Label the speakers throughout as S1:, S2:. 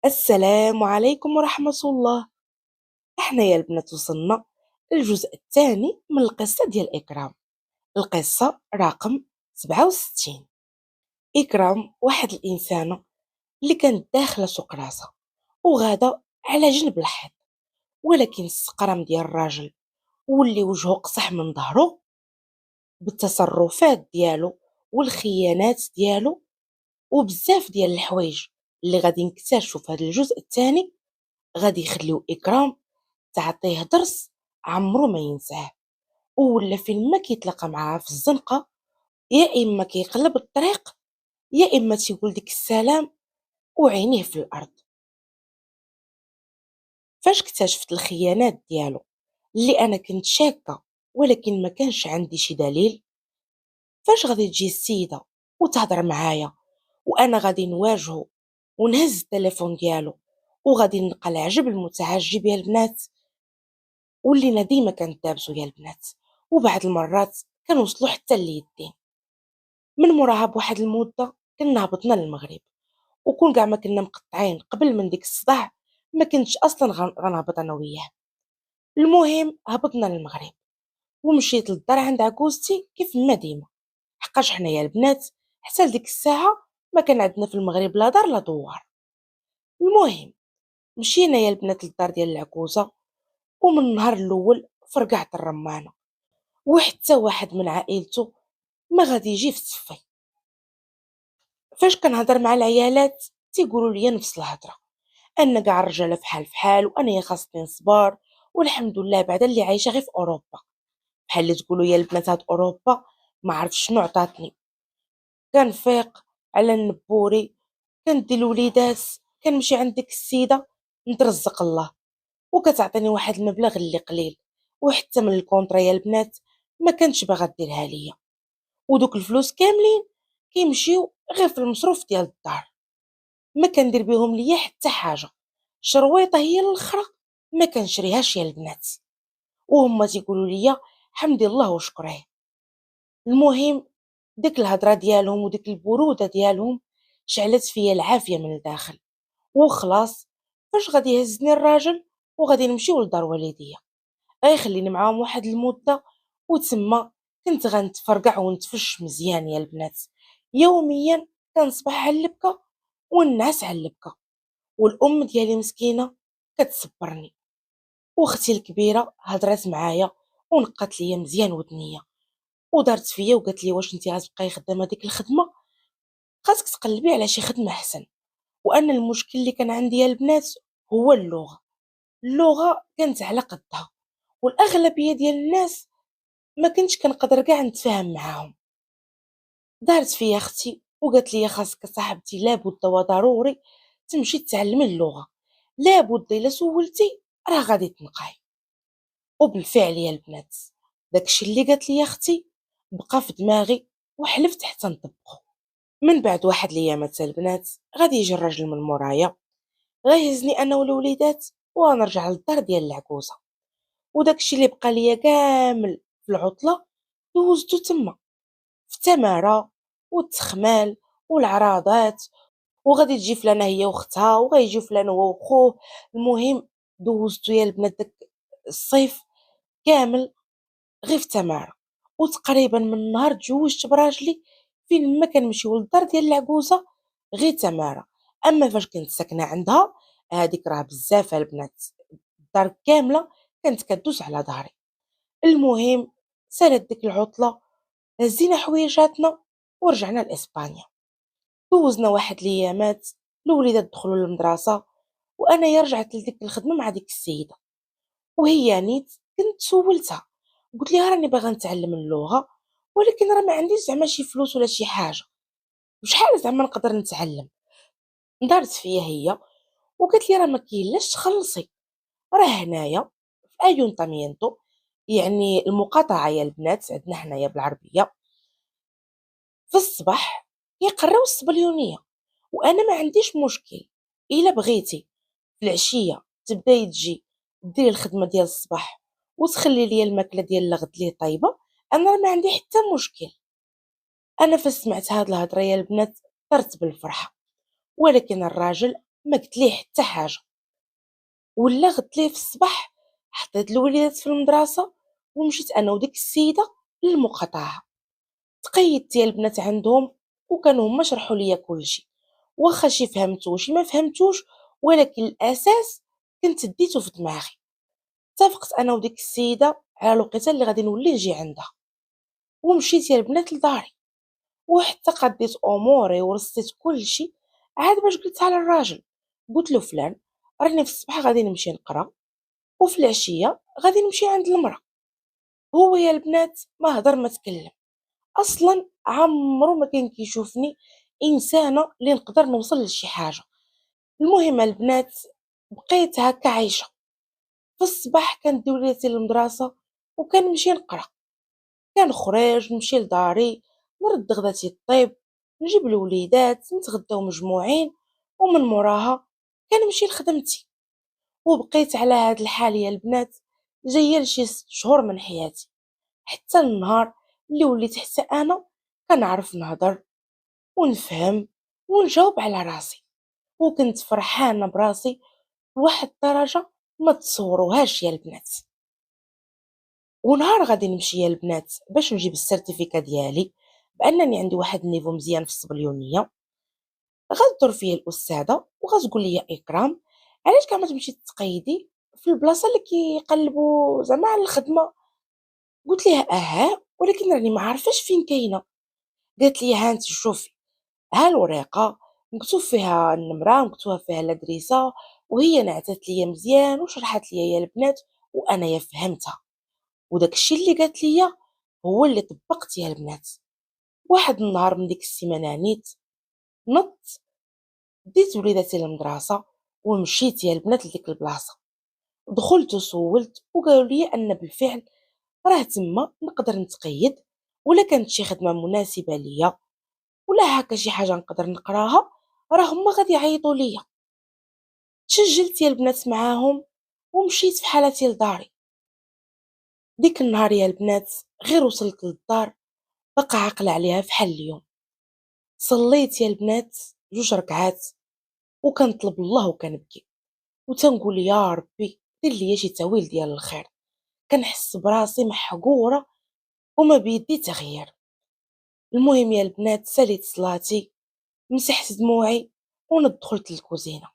S1: السلام عليكم ورحمة الله. احنا يا البنات وصلنا للجزء الثاني من القصة ديال إكرام. القصة رقم 67. إكرام واحد الإنسانة اللي كانت داخلة سوق راسها وغادا على جنب الحيط، ولكن السقرام ديال الراجل واللي وجهه قصح من ظهره بالتصرفات ديالو والخيانات ديالو وبزاف ديال الحوايج اللي غادي نكتشفوا في هذا الجزء الثاني، غادي يخليو إكرام تعطيه درس عمرو ما ينساه. ولا فين ما كيتلاقى معاها في الزنقة، يا إما كيقلب الطريق يا إما تيقول ديك السلام وعينيه في الأرض. فاش اكتشفت الخيانات ديالو اللي أنا كنت شاكة ولكن ما كانش عندي شي دليل، فاش غادي تجي السيدة وتهضر معايا وأنا غادي نواجهه ونهز التليفون ديالو وغادي نلقى العجب المتعجب يا البنات، ولينا ديما كندابزو يا البنات، وبعض المرات كنوصلوا حتى لليدين. من موراها بواحد المده كنا هبطنا للمغرب، وكون كاع ما كنا مقطعين قبل من ديك الصداع ما كنتش اصلا غنهبط انا وياه. المهم هبطنا للمغرب ومشيت للدار عند عكوزتي كيف ما ديما، حقاش حنايا البنات حتى لديك الساعه ما كان عندنا في المغرب لا دار لا دوار. المهم مشينا يا البنات للدار ديال العكوزه، ومن النهار الاول فرقعت الرمانه وحتى واحد من عائلته ما غادي يجي في الصفي. فاش كنهضر مع العيالات تيقولوا لي نفس الهضره، ان كاع الرجاله فحال فحال وانا يا خاصني نصبر، والحمد لله بعد اللي عايشه غير في اوروبا. بحال اللي تقولوا يا البنات هاد اوروبا ما عرف شنو عطاتني. كنفيق على النبوري، كندي الوليدات، كنمشي عند ديك السيده نترزق الله وكتعطيني واحد المبلغ اللي قليل، وحتى من الكونطرا يا البنات ما كانتش باغا ديرها ليا، ودوك الفلوس كاملين كيمشيو غير في المصروف ديال الدار، ما كندير بهم ليا حتى حاجه. شرويطه هي الاخرى ما كنشريهاش يا البنات، وهما تيقولوا ليا حمدي الله وشكريه. المهم ديك الهضره ديالهم وديك البروده ديالهم شعلت فيا العافيه من الداخل، وخلاص فاش غادي يهزني الراجل وغادي نمشيو لدار والديا غيخليني معاهم واحد المده، وتما كنت غنتفرقع ونتفش مزيان يا البنات. يوميا كنصبح على اللبكه والناس على اللبكه، والام ديالي مسكينه كتصبرني. واختي الكبيره هضرات معايا ونقات ليا مزيان ودنيا ودارت فيا وقالت لي واش انت غتبقاي خدامه ديك الخدمه، خاصك تقلبي على شي خدمه احسن. وان المشكل اللي كان عندي يا البنات هو اللغه كانت على قدها، والاغلبيه ديال الناس ما كنتش كنقدر كاع نتفاهم معاهم. دارت فيا اختي وقالت لي خاصك صاحبتي لابد وضروري تمشي تتعلمي اللغه، لابد الا سولتي راه غادي تنقاي. وبالفعل يا البنات داكشي اللي قالت لي اختي بقى في دماغي وحلفت حتى نطبقه. من بعد واحد الايامات البنات غادي يجي الراجل من مورايا غيهزني انا والوليدات ونرجع للدار ديال العكوزه، وداكشي اللي بقى ليا كامل في العطله دوزتو تما في التماره والتخمال والعراضات، وغادي تجي فلانه هي واختها وغيجيو فلان هو وخوه. المهم دوزتو يا البنات داك الصيف كامل غير في تماره، وتقريبا من نهار تزوجت براجلي فين ما كنمشيو للدار ديال العكوزه غير تماره. اما فاش كنت ساكنه عندها هذيك راه بزاف البنات، الدار كامله كانت كدوس على ظهري. المهم سالت ديك العطله، هزينا حويجاتنا ورجعنا لاسبانيا. دوزنا واحد الايامات، الوليدات دخلوا للمدرسه وانا رجعت لديك الخدمه مع ديك السيده. وهي نيت كنت سولتها قلت لها راني باغا نتعلم اللغه، ولكن راه ما عنديش زعما شي فلوس ولا شي حاجه، وشحال زعما نقدر نتعلم. دارت فيا هي وقالت لي راه ما كاينلاش تخلصي، راه هنايا في ايونطامينتو، يعني المقاطعه يا البنات عندنا حنايا بالعربيه، في الصباح يقراو الصبليونيه، وانا ما عنديش مشكل الا بغيتي في العشيه تبداي تجي ديري الخدمه ديال الصباح وتخلي لي الماكله ديال الغد لي طايبه، انا راه ما عندي حتى مشكل. انا فاش سمعت هاد الهضره يا البنات طرت بالفرحه، ولكن الراجل ما قلت ليه حتى حاجة. ولا غدت ليه في الصباح حطيت الوليدات في المدرسة ومشيت أنا وديك السيدة للمقاطعة. تقيدت يا البنات عندهم وكانوا هما شرحوا ليا كلشي، واخا شي فهمتو وشي ما فهمتوش، ولكن الأساس كنت ديتو في دماغي. اتفقت أنا وديك السيدة على الوقيته اللي غادي نولي نجي عندها، ومشيت يا البنات لداري، وحتى قضيت أموري ورصيت كلشي. عاد باش قلتها للراجل، قلت له فلان راني في الصباح غادي نمشي نقرا، وفي العشية غادي نمشي عند المرا. هو يا البنات ما هدر ما تكلم، اصلا عمرو ما كان كيشوفني انسانه اللي نقدر نوصل لشي حاجه. المهم البنات بقيت هكا عايشه. في الصباح كندوي وليداتي للمدرسه وكنمشي نقرا، كنخرج نمشي لداري، نرد غداتي الطيب، نجيب الوليدات نتغداو مجموعين، ومن موراها كنمشي لخدمتي. وبقيت على هاد الحال يا البنات جايه لشي 6 شهور من حياتي، حتى النهار اللي وليت حتى انا كنعرف نهضر ونفهم ونجاوب على راسي، وكنت فرحانه براسي لواحد الدرجه ما تصوروهاش يا البنات. ونهار غادي نمشي يا البنات باش نجيب السيرتيفيكا ديالي بانني عندي واحد النيفو مزيان في الصبليونيه، غتدور فيا الاستاذه وغتقول لي اكرام علاش كاع ما تمشي تقيدي في البلاصه اللي كيقلبوا زعما على الخدمه. قلت ليها اها ولكن راني ما عارفاش فين كاينه. قالت لي ها انت شوفي، ها الورقه مكتوب فيها النمره مكتوبه فيها الادريسه، وهي نعتت ليا مزيان وشرحت ليا يا البنات وانا يا فهمتها. وداك الشيء اللي قالت ليا هو اللي طبقت يا البنات. واحد النهار من ديك السيمانه نيت نط ديت وليداتي للمدرسه ومشيت يا البنات لديك البلاصه. دخلت وسولت وقالوا لي ان بالفعل راه تما نقدر نتقيد، ولا كانت شي خدمه مناسبه ليا ولا هكا شي حاجه نقدر نقراها راه هما غادي يعيطوا ليا. تسجلت يا البنات معاهم ومشيت في حالتي لداري. ديك النهار يا البنات غير وصلت للدار بقى عقل عليها فحال اليوم. صليت يا البنات 2 ركعات وكنطلب الله وكنبكي وتنقول يا ربي دير ليا شي تاويل ديال الخير. كنحس براسي محقوره وما بيدي تغيير. المهم يا البنات ساليت صلاتي، مسحت دموعي وندخلت للكوزينه،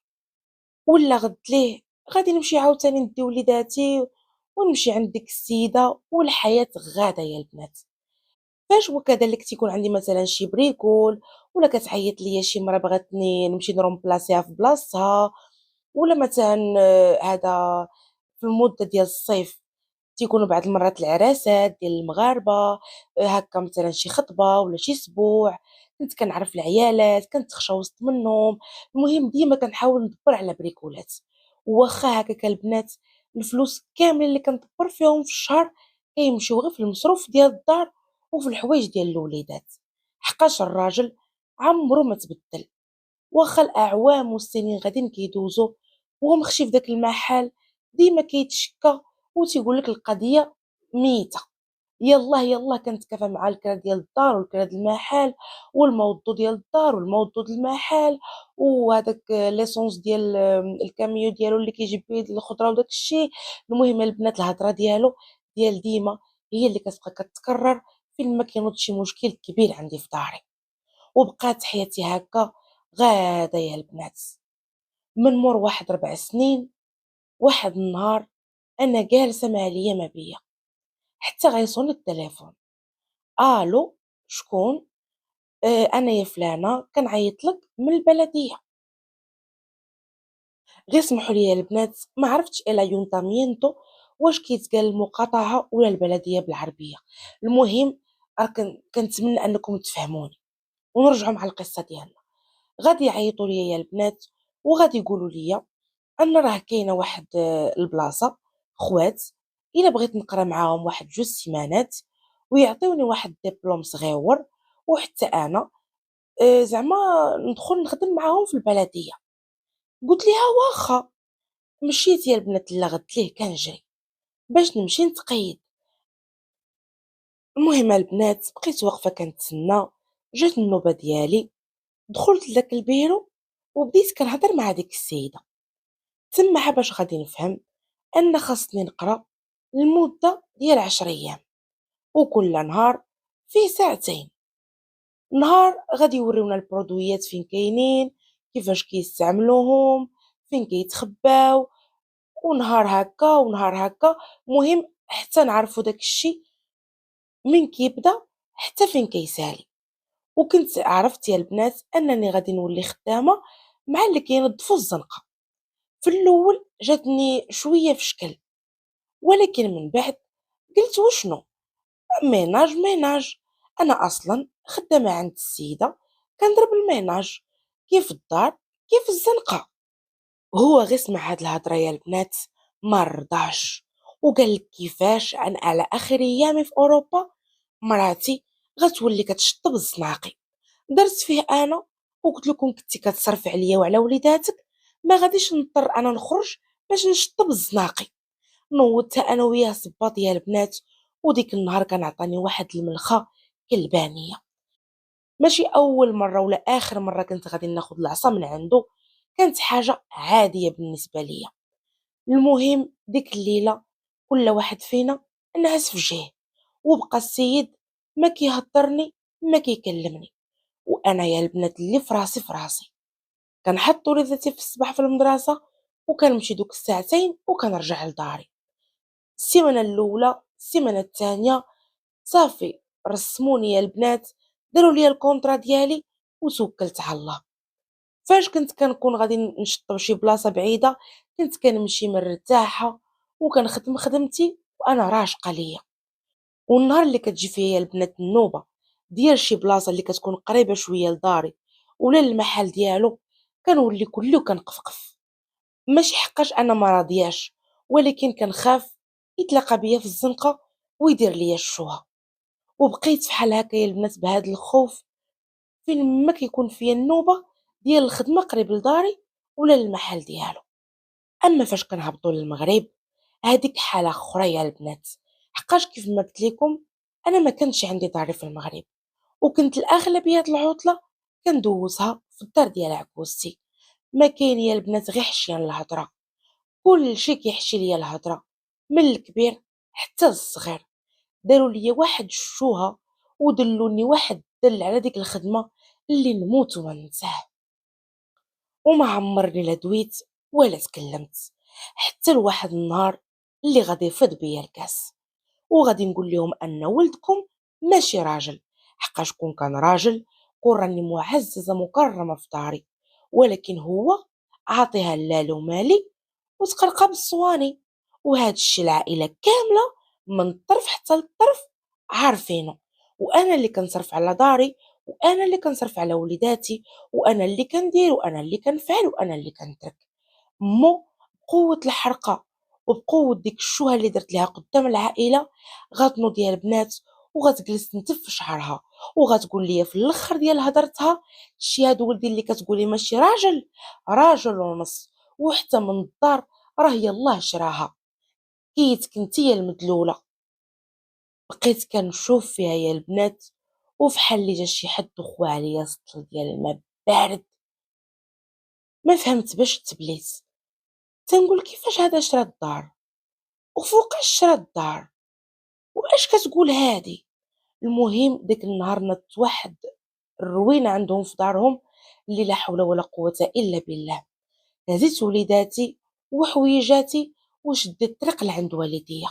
S1: ولا غدت ليه غادي نمشي عاوتاني ندي وليداتي ونمشي عند ديك السيده والحياه غاده يا البنات. فاش وكذلك تيكون عندي مثلا شي بريكول، ولا كتعيط ليا شي مرا بغاتني نمشي نرومبلاسيها في بلاصتها، ولا مثلا هذا في المده ديال الصيف تيكونوا بعض المرات العراسات ديال المغاربه، هكا مثلا شي خطبه ولا شي سبوع، كنت كنعرف العيالات كنتخشى وسط منهم. المهم ديما كنحاول ندبر على بريكولات، واخا هكاك البنات الفلوس كاملين اللي كندبر فيهم في الشهر كيمشيو غير في المصروف ديال الدار وفي الحوايج ديال الوليدات. حقاش الراجل عمرو ما تبدل، واخا الاعوام والسنين غاديين كيدوزو وهو مخشي في داك المحل ديما كيتشكى وتيقول لك القضيه ميته. يلاه يلاه كنتكافى مع الكرا ديال الدار والكرا ديال المحل والموضوع ديال الدار والموضوع ديال المحل وهذاك ليسونس ديال الكاميو ديالو اللي كيجيب بيه الخضره وداك الشيء. المهم البنات الهضره ديالو ديال ديما هي اللي كتبقى كتكرر فين ما كينوض شي مشكل كبير عندي في داري. وبقات حياتي هكا غاده يا البنات. من مور واحد 4 سنين واحد النهار انا جالسه مع ليا ما بيا حتى غيصوني التليفون. الو شكون؟ انا يا فلانه كنعيط لك من البلديه. غير سمحوا لي يا البنات ما عرفتش الا يونتامينتو واش كيتقال المقاطعه ولا البلديه بالعربيه. المهم راه كنتمنى انكم تفهموني ونرجعوا مع القصه ديالنا. غادي يعيطوا ليا يا البنات وغادي يقولوا ليا ان راه كاينه واحد البلاصه خوات الا بغيت نقرا معاهم واحد 2 سيمانات ويعطيوني واحد دبلوم صغيور، وحتى انا زعما ندخل نخدم معاهم في البلديه. قلت ليها واخا. مشيت يا البنات لغدت ليه كنجري باش نمشي نتقيد. المهم البنات بقيت واقفه كنتسنى، جات النوبه ديالي، دخلت لذاك البيرو وبديت كنهضر مع ديك السيدة. تماها باش غادي نفهم أن خاصني نقرا لمدة ديال 10 أيام، وكل نهار فيه ساعتين. نهار غادي يوريونا البرودويات فين كاينين، كيفاش كيستعملوهم، فين كيتخباو، ونهار هكا ونهار هكا. مهم حتى نعرفو داك الشي من كيبدا حتى فين كيسالي. وكنت عرفت يا البنات انني غادي نولي خدامه مع اللي كينظفوا الزنقه. في الاول جاتني شويه في شكل، ولكن من بعد قلت وشنو، ميناج ميناج، انا اصلا خدامه عند السيده كنضرب الميناج كيف الدار كيف الزنقه. هو غير سمع هاد الهضره يا البنات ما رضاش، وقال لك كيفاش انا على اخر ايامي في اوروبا مراتي غتولي كتشطب الزناقي. درت فيه انا وقلت لكم كنتي كتصرف عليا وعلى وليداتك، ما غاديش نضطر انا نخرج باش نشطب الزناقي. نوضتها انا وياه صباط يا البنات، وديك النهار كان عطاني واحد الملخه كلبانيه. ماشي اول مره ولا اخر مره كنت غادي ناخذ العصا من عنده، كانت حاجه عاديه بالنسبه ليا. المهم ديك الليله كل واحد فينا نعس في جهه، وبقى السيد ما كيهضرني ما كيكلمني، وانا يا البنات اللي في راسي كنحط وليداتي في الصباح في المدرسه، وكنمشي دوك الساعتين وكنرجع لداري. السيمانه الاولى السيمانه الثانيه صافي رسموني يا البنات، داروا لي الكونطرا ديالي وتوكلت على الله. فاش كنت كنكون غادي نشطب شي بلاصه بعيده كنت كنمشي مرتاحه وكنخدم خدمتي وانا راشقه ليا. والنهار اللي كتجي فيا البنات النوبه ديال شي بلاصه اللي كتكون قريبه شويه لداري ولا المحل ديالو، كنولي كله كنقفقف. ماشي حقاش انا ما راضياش، ولكن كنخاف يتلاقى بيا في الزنقه ويدير ليا الشوها. وبقيت فحال هكا يا البنات بهذا الخوف فين ما كيكون فيا النوبه ديال الخدمه قريب لداري ولا المحل ديالو. اما فاش كنهبطوا للمغرب هذيك حاله اخرى يا البنات، حقاش كيف ما قلت لكم انا ما كانش عندي داري في المغرب، وكنت الاغلبيه د العطله كندوزها في الدار ديال عكوستي. ما كاين يا البنات غير حشيان الهضره، كل شي كيحشي ليا الهضره، من الكبير حتى الصغير. داروا لي واحد الشوهه ودلوني واحد الدل على ديك الخدمه اللي نموت وما ننساه. وما عمرني لا دويت ولا تكلمت حتى لواحد النهار اللي غادي يفيض بيا الكاس، وغادي نقول لهم ان ولدكم ماشي راجل. حقاش كون كان راجل كون راني معززه مكرمه في داري، ولكن هو عاطيها لالو مالي وتقرقب الصواني. وهاد الشي العائله كامله من الطرف حتى للطرف عارفينه، وانا اللي كنصرف على داري، وانا اللي كنصرف على وليداتي، وانا اللي كندير وانا اللي كنفعل وانا اللي كنترك. مو بقوة الحرقة وبقوة ديك الشوهة اللي درت ليها قدام العائلة غتنوض ديال البنات وغتجلس تنتف في شعرها، وغتقول لي في الاخر ديال هضرتها: شي هاد ولدي اللي كتقولي ماشي راجل، راجل ونص، وحتى من الدار راه يلاه شراها. كيتك نتيا المدلولة. بقيت كنشوف فيها يا البنات وفحال اللي جا شي حد وخوا عليا سطل ديال الماء بارد. ما فهمت باش تبليت، تنقول كيفاش هذا شرا الدار وفوقاش شرا الدار واش كتقول هادي. المهم ديك النهار نط واحد الروينه عندهم في دارهم اللي لا حول ولا قوه الا بالله. هزيت وليداتي وحويجاتي وشديت الطريق لعند والديا.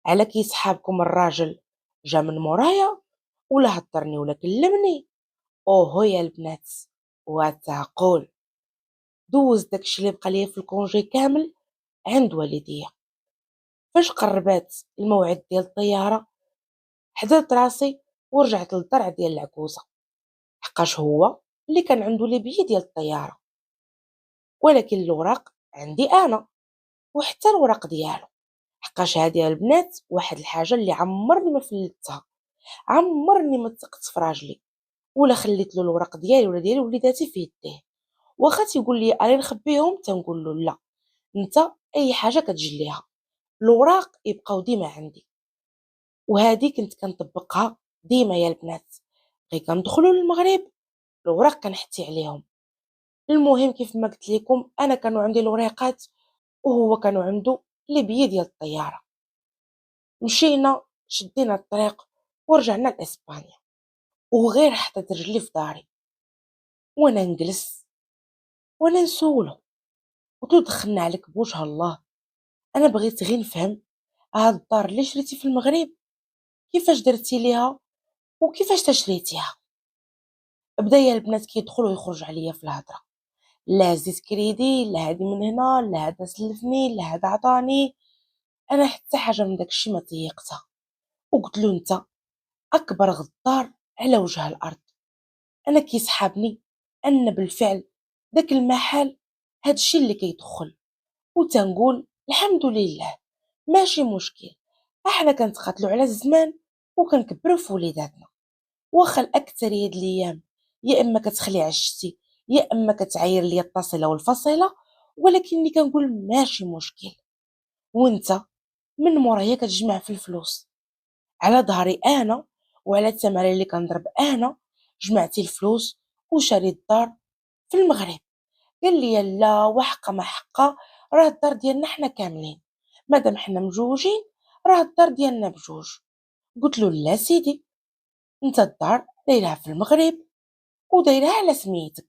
S1: على كي صحابكم الراجل جا من مورايا ولا هضرني ولا كلمني. اوهو يا البنات وتعقول دوز داكشي اللي بقى ليا في الكونجي كامل عند والديا. فاش قربات الموعد ديال الطياره حضرت راسي ورجعت للدرع ديال العكوزه، حقاش هو اللي كان عنده لي بيي ديال الطياره، ولكن الوراق عندي انا وحتى الوراق ديالو. حقاش هادي البنات واحد الحاجه اللي عمرني ما فلتها، عمرني ما ثقت في راجلي ولا خليت له الوراق ديالي ولا ديال وليداتي في يديه. واخا تيقول لي راني نخبيهم تنقول له لا، انت اي حاجه كتجليها الوراق يبقاو ديما عندي. وهذه كنت كنطبقها ديما يا البنات، غير كندخلوا للمغرب الوراق كنحتي عليهم، المهم كيف ما قلت لكم أنا كانوا عندي الوريقات وهو كانوا عنده لي بيي ديال الطيارة. مشينا شدينا الطريق ورجعنا لإسبانيا، وغير حطيت رجلي في داري وأنا نجلس وأنا نسولو، قلتلو دخلنا عليك بوجه الله، أنا بغيت غير نفهم هاد الدار اللي شريتي في المغرب كيفاش درتي ليها وكيفاش تشريتيها. بدا يا البنات كيدخل ويخرج عليا في الهضره، لا زيد كريدي، لا هادي من هنا، لا هذا سلفني، لا هذا عطاني. انا حتى حاجه من داكشي ما طيقتها، وقلت له انت اكبر غدار على وجه الارض. انا كيسحابني ان بالفعل داك المحل هادشي اللي كيدخل، وتنقول الحمد لله ماشي مشكل، احنا كنتقاتلوا على الزمان وكنكبروا في وليداتنا، واخا الاكثريه د الايام يا اما كتخلي عشتي يا اما كتعاير ليا التصله والفصيله، ولكنني كنقول ماشي مشكل. وانت من مورايا كتجمع في الفلوس على ظهري انا وعلى التمارين اللي كنضرب انا، جمعتي الفلوس وشريت الدار في المغرب. قال لي لا، وحقه ما حقه، راه الدار ديالنا حنا كاملين، مادام حنا مجوجين راه الدار ديالنا بجوج. قلت له لا سيدي، انت الدار دايرها في المغرب ودايرها على سميتك،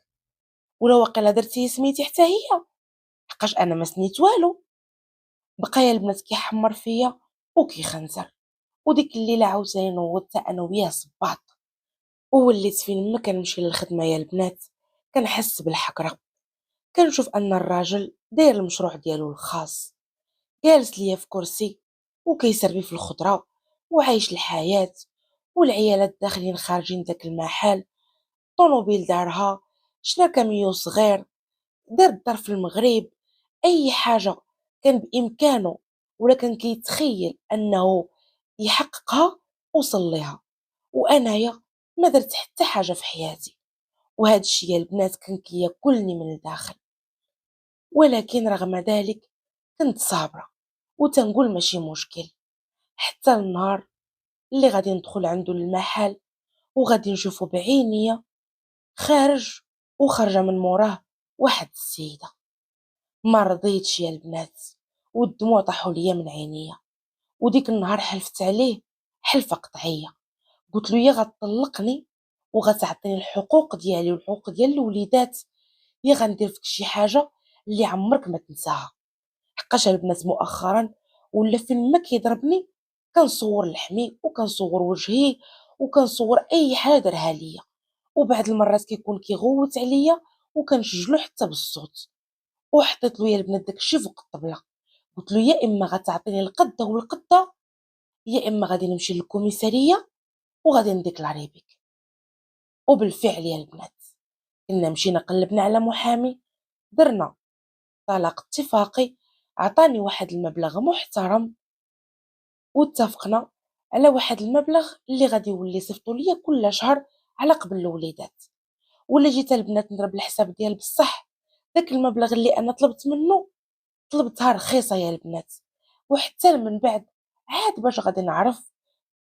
S1: ولا واقيلا درتي سميتي حتى هي، حقاش انا ما سنيت والو. بقى يا البنات كيحمر فيا وكيخنزر، وديك الليله عاوتاني نوضت انا وياه صباط، ووليت فين ما كنمشي للخدمه يا البنات كنحس بالحقره. كنشوف ان الراجل داير المشروع ديالو الخاص، جالس ليا في كرسي وكيسربي في الخضره وعايش الحياه، والعيالات داخلين خارجين داك المحل، طوموبيل دارها، شرا كاميو صغير، دار الدار في المغرب. اي حاجه كان بامكانه ولا كان كيتخيل انه يحققها وصل ليها، وانايا ما درت حتى حاجه في حياتي. وهذا الشيء يا البنات كان كياكلني من الداخل، ولكن رغم ذلك كنت صابره وتنقول ماشي مشكل، حتى النهار اللي غادي ندخل عنده للمحل وغادي نشوفه بعينيا خارج وخرجه من موراه واحد السيده. ما رضيتش يا البنات، والدموع طاحوا ليا من عينيا، وديك النهار حلفت عليه حلفه قطعيه، قلت له يا غتطلقني وغتعطيني الحقوق ديالي والحقوق ديال الوليدات، يا غندير فيك شي حاجه اللي عمرك ما تنساها. حقاش البنات مؤخرا ولا فين ما كيضربني كنصور لحمي وكنصور وجهي وكنصور اي حاجه دارها ليا، وبعض المرات كيكون كيغوت عليا وكنشجلو حتى بالصوت. وحطيت له يا البنات داكشي فوق الطبله، قلت له يا اما غتعطيني القده والقده يا اما غادي نمشي للكوميساريه وغادي نديكلاري بك. وبالفعل يا البنات كنا مشينا قلبنا على محامي، درنا طلاق اتفاقي، عطاني واحد المبلغ محترم، واتفقنا على واحد المبلغ اللي غادي يولي يصيفطوا ليا كل شهر على قبل الوليدات. ولا جيت البنات نضرب الحساب ديال بصح، داك المبلغ اللي انا طلبت منه طلبتها رخيصه يا البنات، وحتى من بعد عاد باش غادي نعرف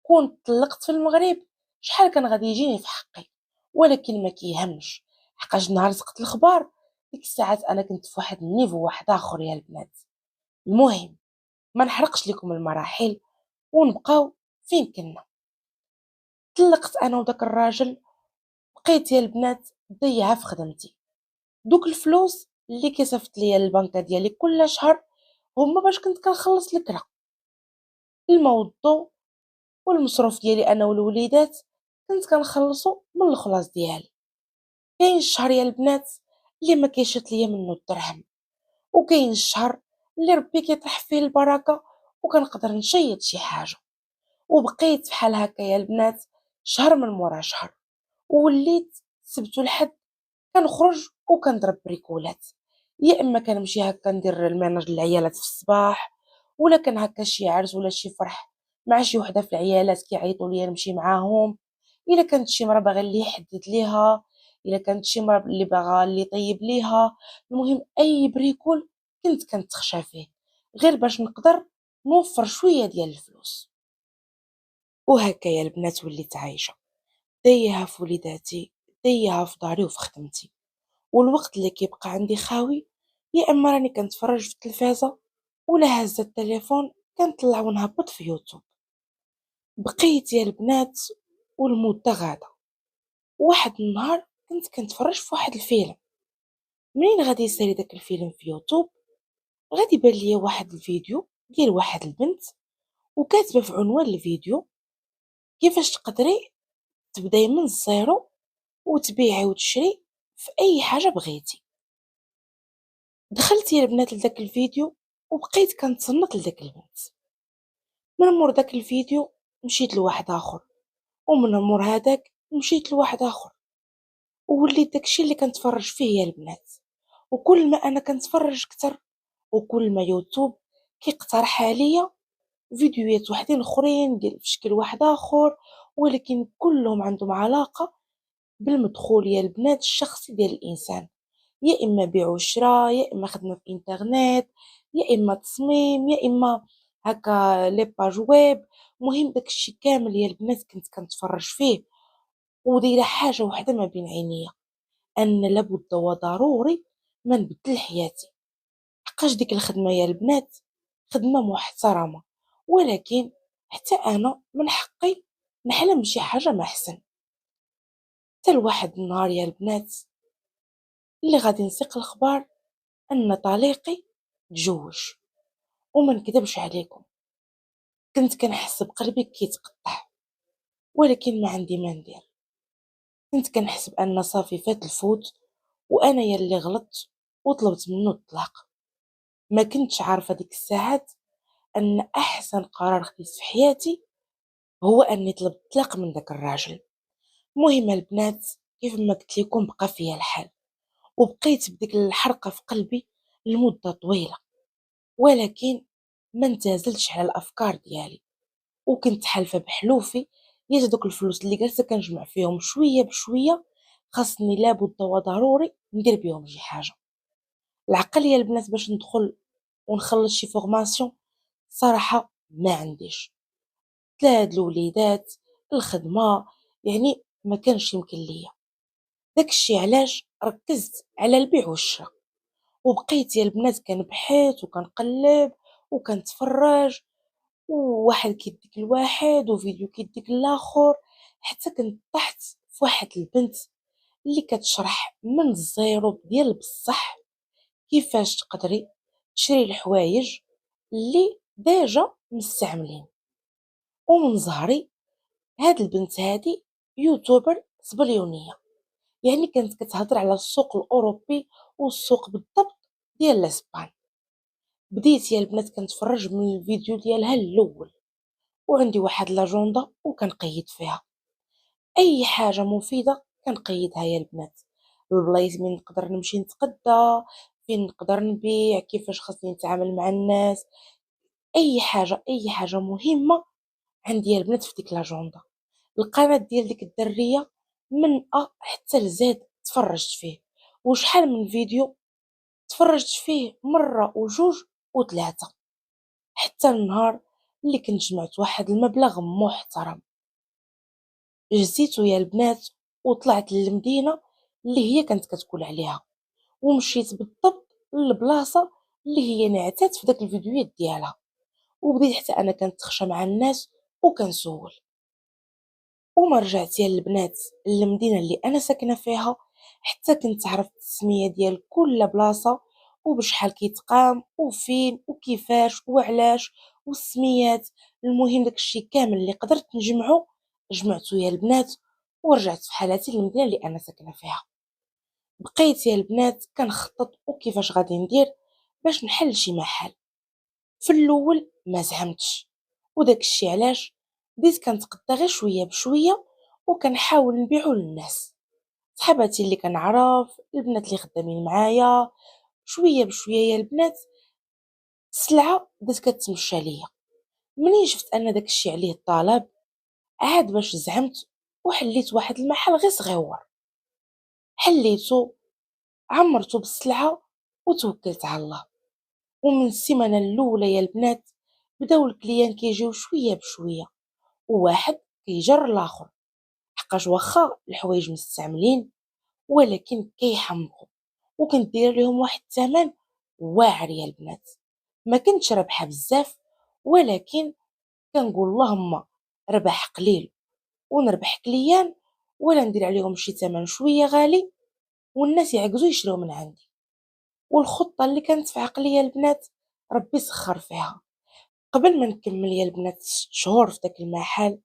S1: كون طلقت في المغرب شحال كان غادي يجيني في حقي. ولكن ما كيهمش، حقاش نهار سقط الخبار ديك الساعات انا كنت في واحد النيفو واحد اخر يا البنات. المهم ما نحرقش لكم المراحل ونبقاو فين كنا. طلقت انا وداك الراجل، بقيت يا البنات ضيعه في خدمتي. دوك الفلوس اللي كيصيفط ليا البنكه ديالي كل شهر هما باش كنت كنخلص الكرا، الماء والضو والمصروف ديالي انا والوليدات كنت كنخلصو من الخلاص ديالي. كاين الشهر يا البنات اللي ما كيشط ليا منه الدرهم، وكاين الشهر اللي ربي كيطرح فيه البركه وكنقدر نشيط شي حاجه. وبقيت بحال هكا يا البنات شهر من مورا شهر، ووليت سبت الحد كنخرج وكنضرب بريكولات، يا اما كنمشي هكا ندير الميناج للعيالات في الصباح، ولا كان هكا شي عرس ولا شي فرح مع شي وحده في العيالات كيعيطوا ليا نمشي معاهم، الا كانت شي مرا باغا اللي يحدد ليها، الا كانت شي مرا اللي باغا اللي يطيب ليها. المهم اي بريكول كنت كنتخشى فيه غير باش نقدر نوفر شويه ديال الفلوس. وهكا يا البنات وليت عايشه تايهه في وليداتي، تايهه في داري وفي خدمتي، والوقت اللي كيبقى عندي خاوي يا اما راني كنتفرج في التلفازه ولا هازه التليفون كنطلع ونهبط في يوتيوب. بقيت يا البنات والمده غاده. واحد النهار كنت كنتفرج في واحد الفيلم، منين غادي يسالي داك الفيلم في يوتيوب غادي يبان ليا واحد الفيديو ديال واحد البنت وكاتبه في عنوان الفيديو كيفاش تقدري تبداي من الزيرو وتبيعي وتشري في اي حاجه بغيتي. دخلت يا البنات لداك الفيديو وبقيت كنتصنت لداك البنت. من مور داك الفيديو مشيت لواحد اخر، ومن مور هذاك مشيت لواحد اخر، ووليت داكشي اللي كنتفرج فيه يا البنات. وكل ما انا كنتفرج كتر وكل ما يوتيوب كيقترح عليا فيديوهات وحدين اخرين ديال في شكل واحد اخر، ولكن كلهم عندهم علاقه بالمدخول يا البنات الشخصي ديال الانسان، يا اما بيع وشراء، يا اما خدمه في الانترنت، يا اما تصميم، يا اما هكا لي باج ويب. مهم داكشي كامل يا البنات كنت كنتفرج فيه ودايره حاجه وحده ما بين عينيا، ان لابد وضروري ما نبدل حياتي. حقاش ديك الخدمه يا البنات خدمه محترمه، ولكن حتى انا من حقي نحلم بشي حاجه ما احسن. حتى لواحد النهار يا البنات اللي غادي نسيق الخبار ان طليقي تزوج. وما نكذبش عليكم كنت كنحس بقلبي كيتقطع، ولكن ما عندي ما ندير. كنت كنحس بان صافي فات الفوت وانا يلي غلطت وطلبت منه الطلاق. ما كنتش عارفه ديك الساعات ان احسن قرار خديت في حياتي هو اني طلبت الطلاق من داك الراجل. مهم البنات كيف ما قلت لكم بقى فيا الحال وبقيت بديك الحرقه في قلبي لمده طويله، ولكن ما انتزلتش على الافكار ديالي. وكنت حالفه بحلوفي يا دوك الفلوس اللي جالسه كنجمع فيهم شويه بشويه خاصني لابد وضروري ندير بيهم شي حاجه. العقل يا البنات باش ندخل ونخلص شي فورماسيون صراحه ما عنديش، ثلاث الوليدات الخدمه، يعني ما كانش يمكن ليا. داكشي علاش ركزت على البيع والشراء وبقيت يا البنات كنبحث وكنقلب وكنتفرج، وواحد كيديك الواحد وفيديو كيديك الاخر، حتى كنت طحت في واحد البنت اللي كتشرح من الزيرو ديال بصح كيفاش تقدري تشري الحوايج اللي ديجا مستعملين. ومن ظهري هاد البنت هادي يوتيوبر صبليونيه، يعني كانت كتهضر على السوق الاوروبي والسوق بالضبط ديال الاسبان. بديت يا البنات كنتفرج من الفيديو ديالها الاول وعندي واحد لاجوندا وكنقيد فيها اي حاجه مفيده كنقيدها يا البنات. البلايص من نقدر نمشي نتقدى، فين نقدر نبيع، كيفاش خاصني نتعامل مع الناس، اي حاجه مهمه عندي يا البنات في ديك لاجوندا. القناه ديال ديك الدريه من حتى لزاد تفرجت فيه، وشحال من فيديو تفرجت فيه مره وجوج وثلاثه، حتى النهار اللي كنت جمعت واحد المبلغ محترم. جزيتو يا البنات وطلعت للمدينة اللي هي كانت كتقول عليها، ومشيت بالضبط للبلاصة اللي هي نعتات في داك الفيديوهات ديالها. وبديت حتى انا كنتخشى مع الناس وكنسول. وما رجعت يا البنات للمدينة اللي انا ساكنة فيها حتى كنت عرفت السمية ديال كل بلاصة وبشحال كيتقام وفين وكيفاش وعلاش والسميات. المهم داكشي كامل اللي قدرت نجمعه جمعته يا البنات ورجعت في حالتي للمدينة اللي انا ساكنة فيها. بقيت يا البنات كنخطط وكيفاش غادي ندير باش نحل شي محل. في الاول ما زعمتش، وداك الشي علاش بديت كنتقدى غير شويه بشويه وكنحاول نبيعو للناس، صحاباتي اللي كنعرف، البنات اللي خدامين معايا. شويه بشويه يا البنات السلعه بدات كتمشى ليا. منين شفت ان داك الشي عليه الطلب عاد باش زعمت وحليت واحد المحل غير صغيور، حليته عمرته بالسلعه وتوكلت على الله. ومن السيمانه الاولى يا البنات بداو الكليان كيجيو شويه بشويه وواحد كيجر الاخر، حقاش واخا الحوايج مستعملين ولكن كيحمقوا وكندير ليهم واحد الثمن واعر يا البنات. ما كنتش رابحة بزاف، ولكن كنقول اللهم ربح قليل ونربح كليان، ولا ندير عليهم شي ثمن شوية غالي والناس يعكزوا يشريو من عندي. والخطة اللي كانت في عقلي يا البنات ربي سخر فيها. قبل ما نكمل يا البنات 6 شهور في داك المحل،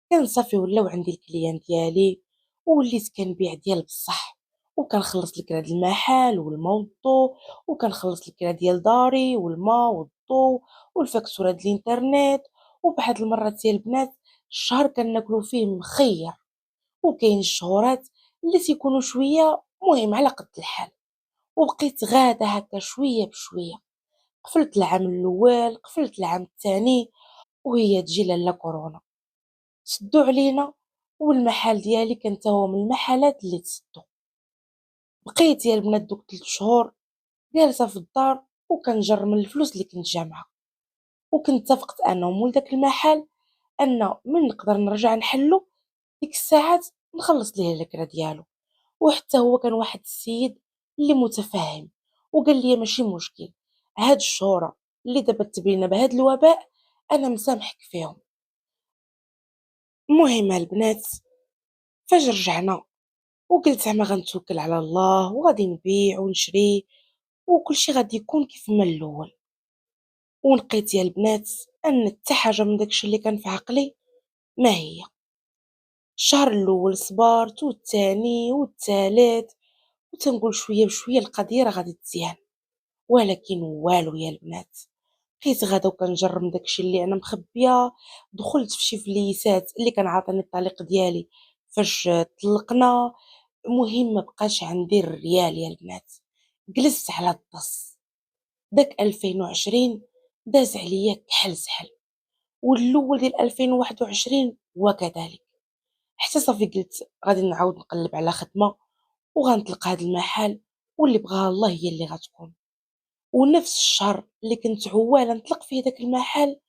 S1: كان صافي ولاو عندي الكليان ديالي، ووليت كنبيع ديال بصح، وكنخلص الكرا ديال المحل والما والضو، وكنخلص الكرا ديال داري والما والضو والفاكتورة ديال الانترنت. وبعض المرات يا البنات الشهر كناكلو فيه مخير، وكاين الشهورات اللي تيكونوا شويه مهم على قد الحال. وبقيت غاده هكا شويه بشويه، قفلت العام الاول، قفلت العام الثاني، وهي تجي لاله كورونا سدوا علينا، والمحل ديالي كان تا هو من المحلات اللي تسدوا. بقيت يا البنات دوك 3 شهور جالسه في الدار وكنجر من الفلوس اللي كنت جامعه، وكنت اتفقت انا ومول داك المحل ان من نقدر نرجع نحلو ديك الساعات نخلص ليه الكرا ديالو. وحتى هو كان واحد السيد اللي متفهم وقال لي ماشي مشكل، هاد الشهورة اللي دابا تبينا بهاد الوباء انا مسامحك فيهم. المهم البنات فاش رجعنا وقلت زعما غنتوكل على الله وغادي نبيع ونشري وكل شيء غادي يكون كيف ما الاول. ونقيت يا البنات ان حتى حاجه من داكشي اللي كان في عقلي ما هي. الشهر الاول صبرت والثاني والثالث وتنقول شويه بشويه القضيه راه غادي تزيان، ولكن والو يا البنات. بقيت غادا وكنجرب داكشي اللي انا مخبيه، دخلت في شي فليسات اللي كان عاطيني الطليق ديالي فاش طلقنا. المهم ما بقاش عندي الريال يا البنات، جلست على الدص. داك 2020 داز عليا كحل سحل، والاول ديال 2021 وكذلك. حتى صافي قلت غادي نعاود نقلب على خدمه وغنطلق هاد المحل، واللي بغاها الله هي اللي غتكون. ونفس الشهر اللي كنت عواله نطلق فيه داك المحل،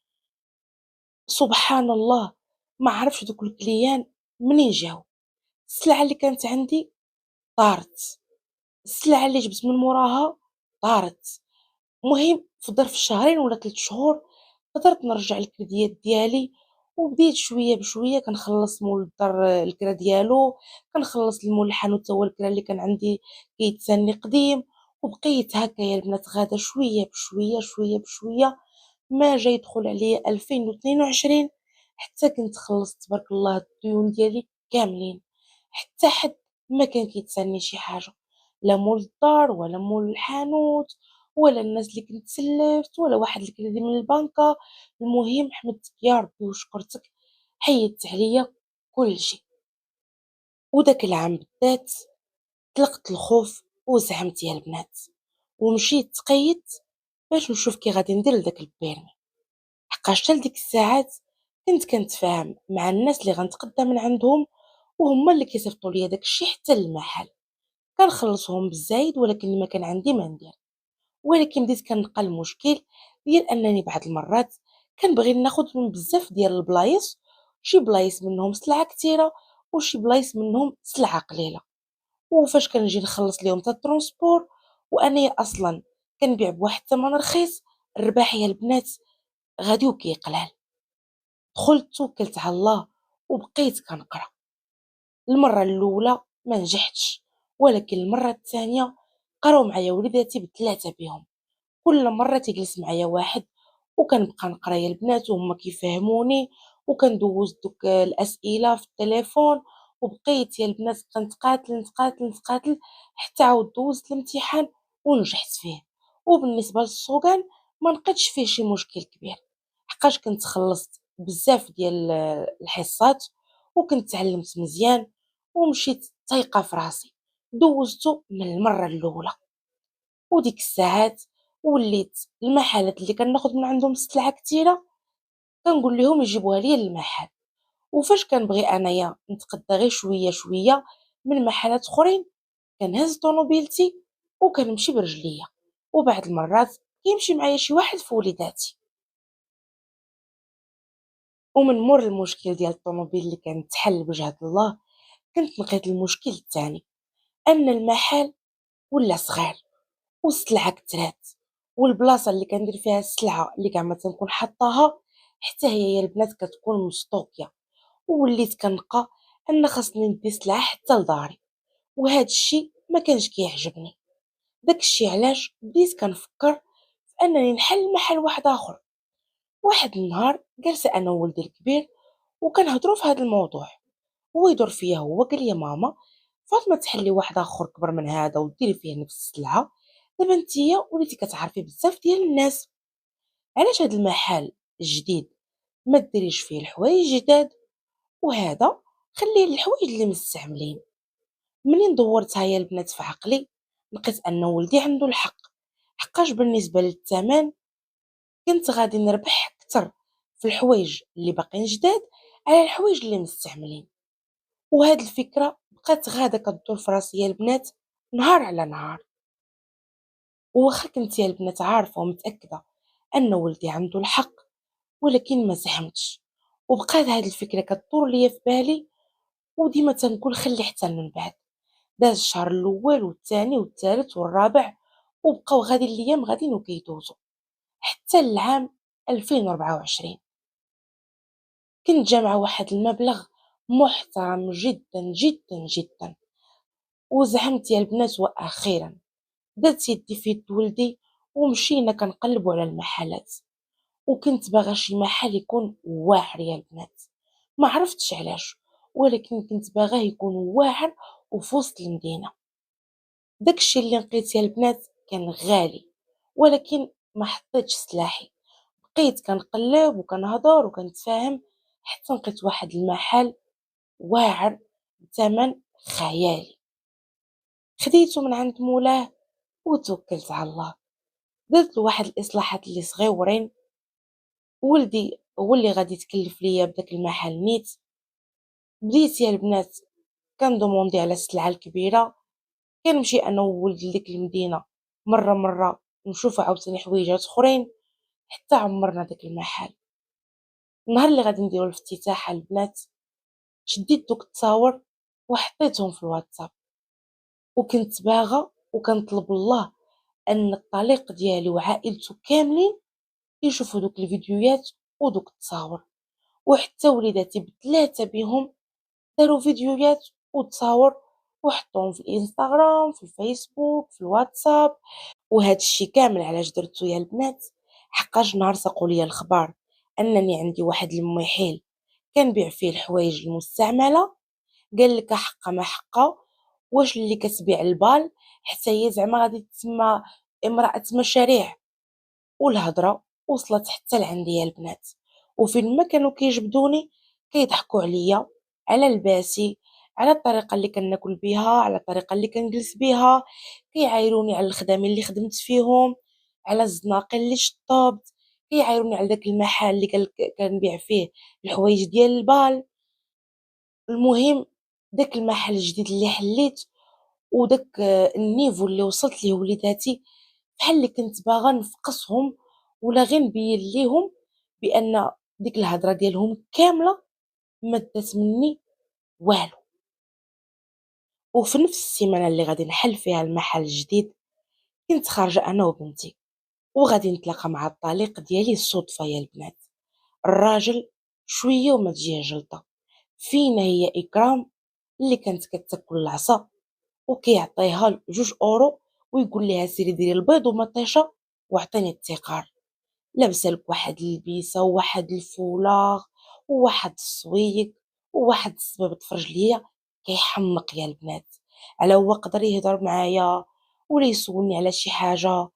S1: سبحان الله ما عرفتش دوك الكليان منين جاو. السلعه اللي كانت عندي طارت، السلعه اللي جبت من موراها طارت. المهم في ظرف شهرين ولا 3 شهور قدرت نرجع الكريديات ديالي، وبديت شويه بشويه كنخلص مول الدار الكرا ديالو، كنخلص المول الحانوت تا هو الكرا اللي كان عندي كيتسني قديم. وبقيت هكا يا البنات غادا شويه بشويه شويه بشويه، ما جا يدخل عليا 2022 حتى كنت خلصت تبارك الله الديون ديالي كاملين. حتى حد ما كان كيتسني شي حاجه، لا مول الدار ولا مول الحانوت ولا الناس اللي كنت سلفت ولا واحد الكريدي من البنكة. المهم حمدتك يا ربي وشكرتك، حيدت عليا كل شيء. وداك العام بالذات طلقت الخوف وزعمت يا البنات، ومشيت تقيت باش نشوف كي غادي ندير لداك البيرمي. حقاش حتى لديك الساعات كنت كنتفاهم مع الناس اللي غنتقدى من عندهم، وهما اللي كيصيفطوا ليا داكشي حتى للمحل. كنخلصهم بالزايد ولكن ما كان عندي ما ندير. ولكن بديت كنلقى المشكل ديال انني بعض المرات كنبغي ناخد من بزاف ديال البلايص، شي بلايص منهم سلعة كتيرة وشي بلايص منهم سلعة قليلة. وفاش كنجي نخلص ليهم تا الترونسبور وانايا اصلا كنبيع بواحد الثمن رخيص، الرباح يا البنات غادي وكيقلال. دخلت توكلت على الله وبقيت كنقرا. المره الاولى ما نجحتش، ولكن المره الثانيه قراو معايا وليداتي بثلاثه بهم. كل مرة تجلس معايا واحد وكنبقى نقرا يا البنات وهما كيفهموني، وكندوز دوك الأسئلة في التليفون. وبقيت يا البنات كنتقاتل نتقاتل نتقاتل حتى عاود دوزت الامتحان ونجحت فيه. وبالنسبة للسوقان ما لقيتش فيه شي مشكل كبير، حقاش كنت خلصت بزاف ديال الحصات وكنت تعلمت مزيان ومشيت طايقة في راسي، دوزته من المرة الأولى. وديك الساعات وليت المحلات اللي كناخد من عندهم السلعة كتيرة كنقول لهم يجيبوها ليا للمحل. وفاش كنبغي انايا نتقدى غير شويه شويه من محلات اخرين كنهز طوموبيلتي وكنمشي برجليا، وبعض المرات كيمشي معايا شي واحد في وليداتي. ومن مور المشكل ديال الطوموبيل اللي كانت تحل بوجهة الله، كنت لقيت المشكل الثاني، ان المحل ولا صغير، والسلعة كترات، والبلاصة اللي كندير فيها السلعة اللي كاع ما تنكون حطاها حتى هي يا البنات كتكون مستوكية. ووليت كنلقى ان خاصني ندي السلعة حتى لداري، وهذا الشيء ما كانش كيعجبني. داك الشيء علاش بديت كنفكر في انني نحل محل واحد اخر. واحد النهار جلسة انا وولدي الكبير وكنهضروا في هذا الموضوع، هو يدور فيا هو قال لي ماما فاطمه تحلي واحد اخر كبر من هذا وديري فيه نفس السلعه، دابا نتيا وليتي كتعرفي بزاف ديال الناس، علاش هذا المحل الجديد ما ديريش فيه الحوايج جداد وهذا خليه للحوايج اللي مستعملين. منين دورتها يا البنات في عقلي لقيت ان ولدي عنده الحق، حقاش بالنسبه للثمن كنت غادي نربح اكثر في الحوايج اللي باقيين جداد على الحوايج اللي مستعملين. وهاد الفكرة بقات غادة كدور في راسي يا البنات نهار على نهار. وواخا كنت يا البنات عارفة ومتأكدة أن ولدي عنده الحق، ولكن ما زعمتش، وبقات هاد الفكرة كدور ليا في بالي، وديما تنقول خلي حتى من بعد. داز الشهر الأول والثاني والثالث والرابع، وبقاو غادي الأيام غاديين وكيدوزو حتى العام 2024. كنت جامعة واحد المبلغ محترم جدا جدا جدا، وزعمت يا البنات وأخيرا درت يدي في يد ولدي ومشينا كنقلبوا على المحلات. وكنت باغا شي محل يكون واعر يا البنات، ما عرفتش علاش، ولكن كنت باغاه يكون واعر وفي وسط المدينه. داكشي اللي لقيت يا البنات كان غالي، ولكن ما حطيتش سلاحي، بقيت كنقلب وكنهضر وكنتفاهم حتى لقيت واحد المحل واعر بثمن خيالي. خديته من عند مولاه وتوكلت على الله. درت له واحد الإصلاحات اللي صغيورين، ولدي هو اللي غادي يتكلف ليا بداك المحل نيت. بديت يا البنات كندوموندي على السلعة الكبيرة، كنمشي أنا وولدي لديك المدينة مرة نشوفو عاوتاني حويجات أخرين حتى عمرنا داك المحل. النهار اللي غادي نديرو الافتتاح البنات شديت دوك التصاور وحطيتهم في الواتساب، وكنت باغا وكنطلب الله أن الطليق ديالي وعائلته كاملين يشوفوا دوك الفيديوهات ودوك التصاور، وحتى وليداتي بثلاثة بهم داروا فيديوهات وتصاور وحطوهم في الانستغرام في الفيسبوك في الواتساب. وهذا الشيء كامل علاش درتو يا البنات؟ حقاش نهار ساقوا لي الخبر انني عندي واحد المحل كنبيع فيه الحوايج المستعمله، قال لك حقا ما حقا، واش اللي كتبيع البال حتى هي زعما غادي تسمى امرأة مشاريع؟ والهضرة وصلت حتى لعندي يا البنات، وفين ما كانوا كيجبدوني كيضحكوا عليا، على لباسي، على الطريقة اللي كناكل بها، على الطريقة اللي كنجلس بها، كيعايروني على الخدامين اللي خدمت فيهم، على الزناقي اللي شطبت، كيعايروني على داك المحل اللي كنبيع فيه الحوايج ديال البال. المهم داك المحل الجديد اللي حليت وداك النيفو اللي وصلت ليه وليداتي بحال اللي كنت باغا نفقسهم ولا غير نبين ليهم بان ديك الهضره ديالهم كامله ما دات مني والو. وفي نفس السيمانه اللي غادي نحل فيها المحل الجديد كنت خارجه انا وبنتي وغادي نتلاقى مع الطليق ديالي الصدفه يا البنات. الراجل شويه وما تجيه جلطه، فينا هي اكرام اللي كانت كتاكل العصا وكيعطيها 2 اورو ويقول لها سيري ديري البيض ومطيشه وعطيني التيقار. لابسه لك واحد اللبيسه وواحد الفولاغ وواحد الصويق وواحد الصبيبط في رجليا، كيحمق يا البنات. على هو قدر يهضر معايا ولا يسولني على شي حاجه،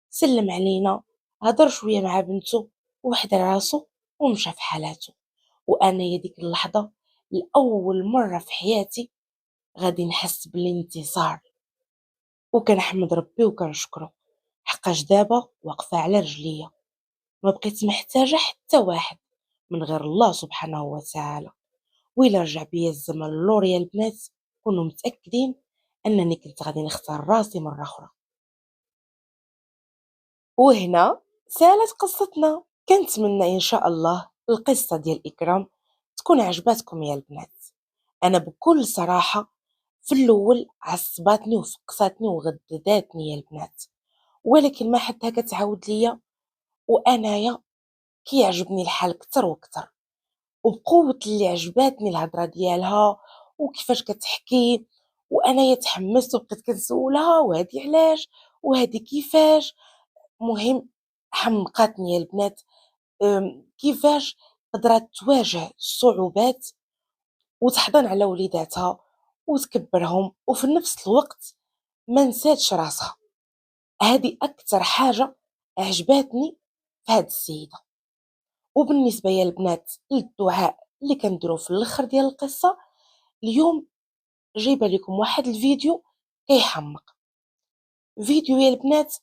S1: سلم علينا، هضر شويه مع بنته وحد راسو ومشى في حالاته. وانا يا ديك اللحظه لاول مره في حياتي غادي نحس بالانتصار، وكنحمد ربي وكنشكره حقاش دابا واقفه على رجليا، ما بقيت محتاجة حتى واحد من غير الله سبحانه وتعالى. وإلا رجع بيا الزمن اللور يا البنات كونوا متأكدين أنني كنت غادي نختار راسي مرة أخرى. وهنا سالت قصتنا. كنتمنى إن شاء الله القصة ديال إكرام تكون عجباتكم يا البنات. أنا بكل صراحة في الاول عصباتني وفقصاتني وغدداتني يا البنات، ولكن ما حدها كتعاود ليا وانايا كيعجبني الحال كتر وكتر، وبقوة اللي عجباتني الهضرة ديالها وكيفاش كتحكي، وانايا تحمست وبقيت كنسولها وهادي علاش وهادي كيفاش. مهم حمقاتني يا البنات. كيفاش قدرات تواجه الصعوبات وتحضن على وليداتها وتكبرهم وفي نفس الوقت ما نساتش راسها. هذه اكثر حاجة عجباتني في هاد السيدة. وبالنسبة يا البنات للدعاء اللي كنديرو في الاخر ديال القصة، اليوم جايبه لكم واحد الفيديو كيحمق. فيديو يا البنات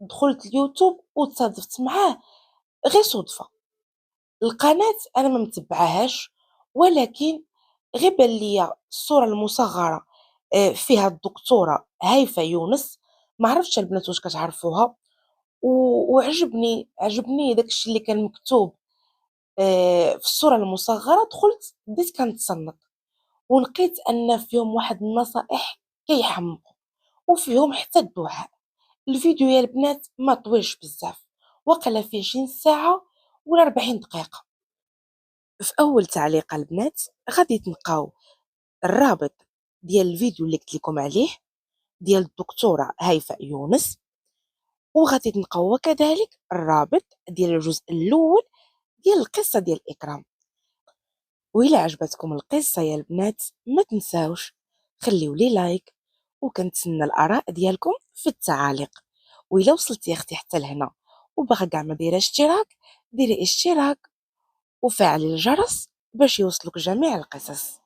S1: دخلت اليوتيوب وتصادفت معاه غير صدفة. القناة انا ما متبعاهاش، ولكن غير بان ليا الصورة المصغرة فيها الدكتورة هيفا يونس. ما عرفتش البنات واش كتعرفوها. عجبني داكشي اللي كان مكتوب في الصورة المصغرة. دخلت بديت كنتصنت ولقيت ان فيهم واحد النصائح كيحمقوا وفيهم حتى الدعاء. الفيديو يا البنات ما طويلش بزاف، وقيلا فيه 20 ساعة ولا 40 دقيقة. في اول تعليق البنات غادي تلقاو الرابط ديال الفيديو اللي قلت لكم عليه ديال الدكتورة هيفاء يونس، وغادي تلقاو كذلك الرابط ديال الجزء الاول ديال القصة ديال إكرام. وإلا عجبتكم القصة يا البنات ما تنساوش خليو لي لايك، وكنتسنى الآراء ديالكم في التعاليق. وإلا وصلتي يا اختي حتى لهنا وباغا كاع ما دايره اشتراك، ديري اشتراك وفعلي الجرس باش يوصلوك جميع القصص.